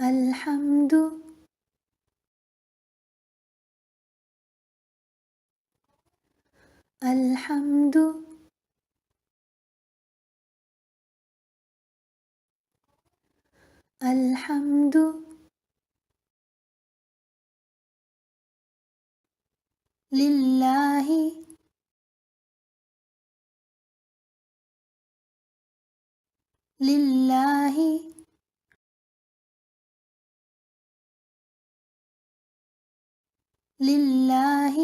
الحمد الحمد الحمد لله لله لله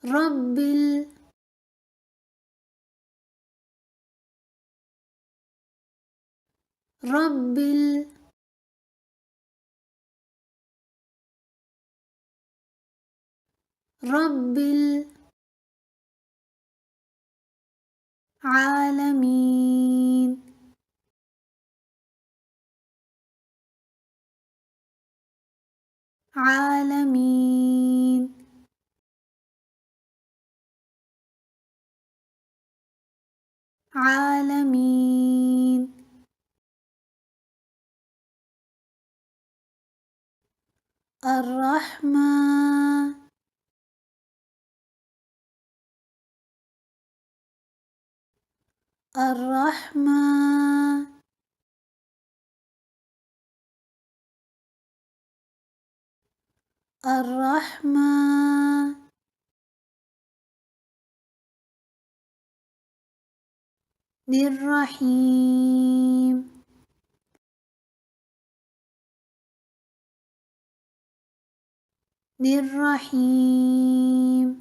رب رب رب العالمين عالمين عالمين الرحمن الرحمن الرحمن الرحيم الرحيم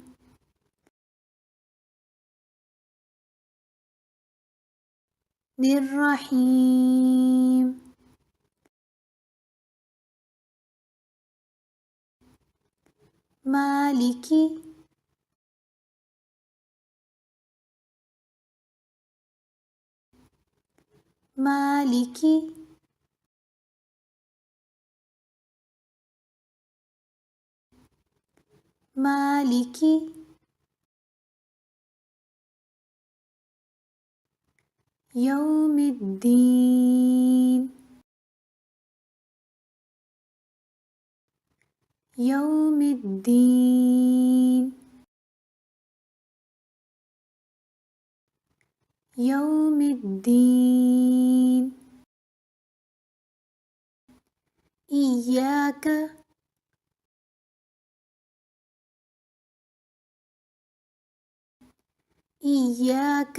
الرحيم مالك مالك مالك يوم الدين يوم الدين يوم الدين إياك إياك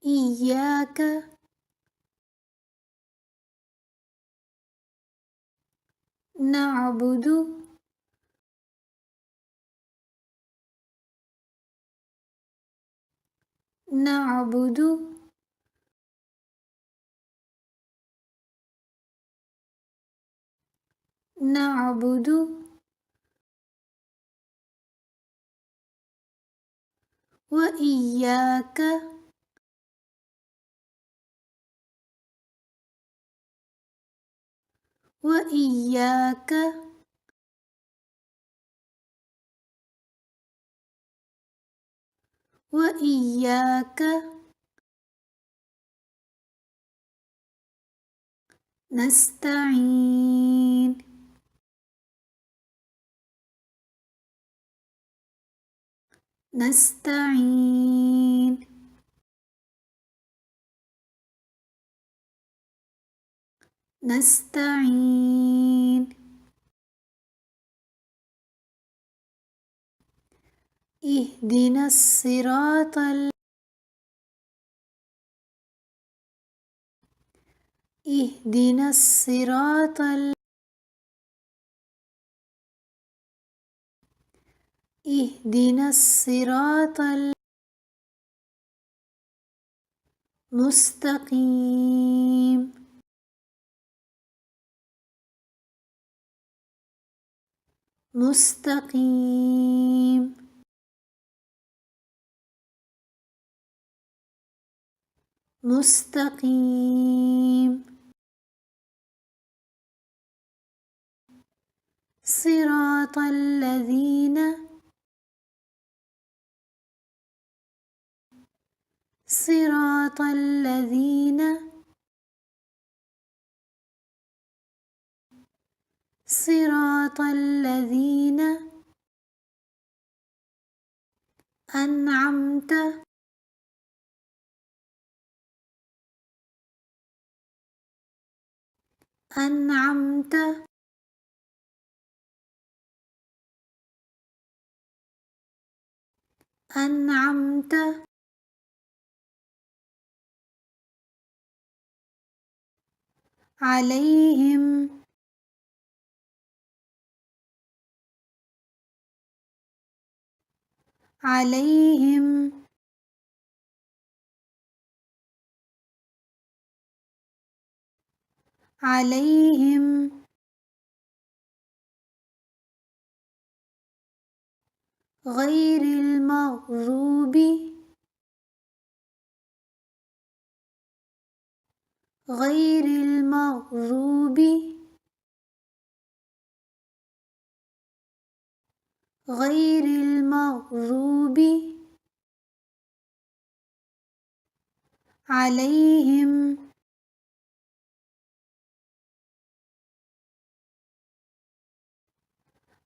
إياك نعبد نعبد نعبد وإياك وإياك وإياك نستعين نستعين نستعين اهدنا الصراط اهدنا الصراط اهدنا الصراط المستقيم مستقيم مستقيم صراط الذين صراط الذين صراط الذين أنعمت أنعمت أنعمت عليهم عليهم عليهم غير المغضوب غير المغضوب غير المغضوب عليهم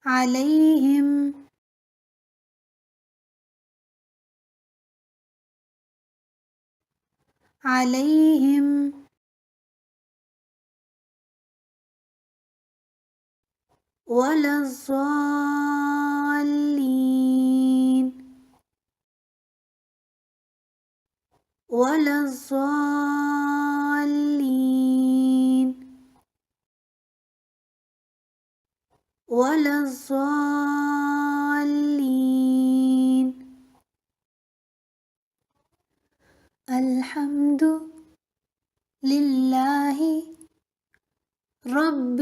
عليهم عليهم ولا الضالين ولا الضالين ولا الضالين الحمد لله رب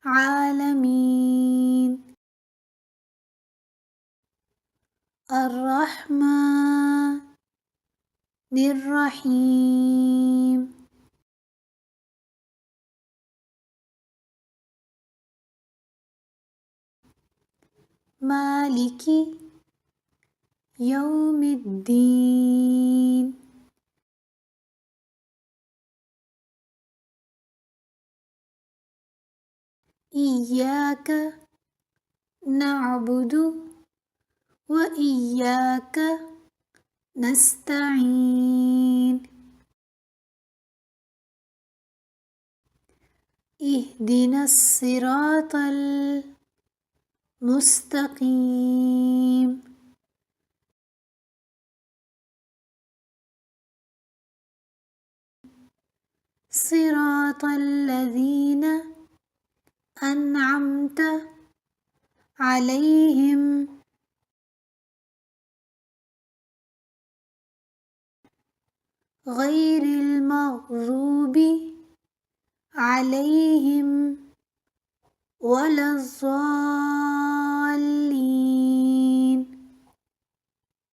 العالمين الرحمن الرحيم مالك يوم الدين إياك نعبد وإياك نستعين اهدنا الصراط المستقيم صراط الذين أنعمت عليهم غير المغضوب عليهم ولا الضالين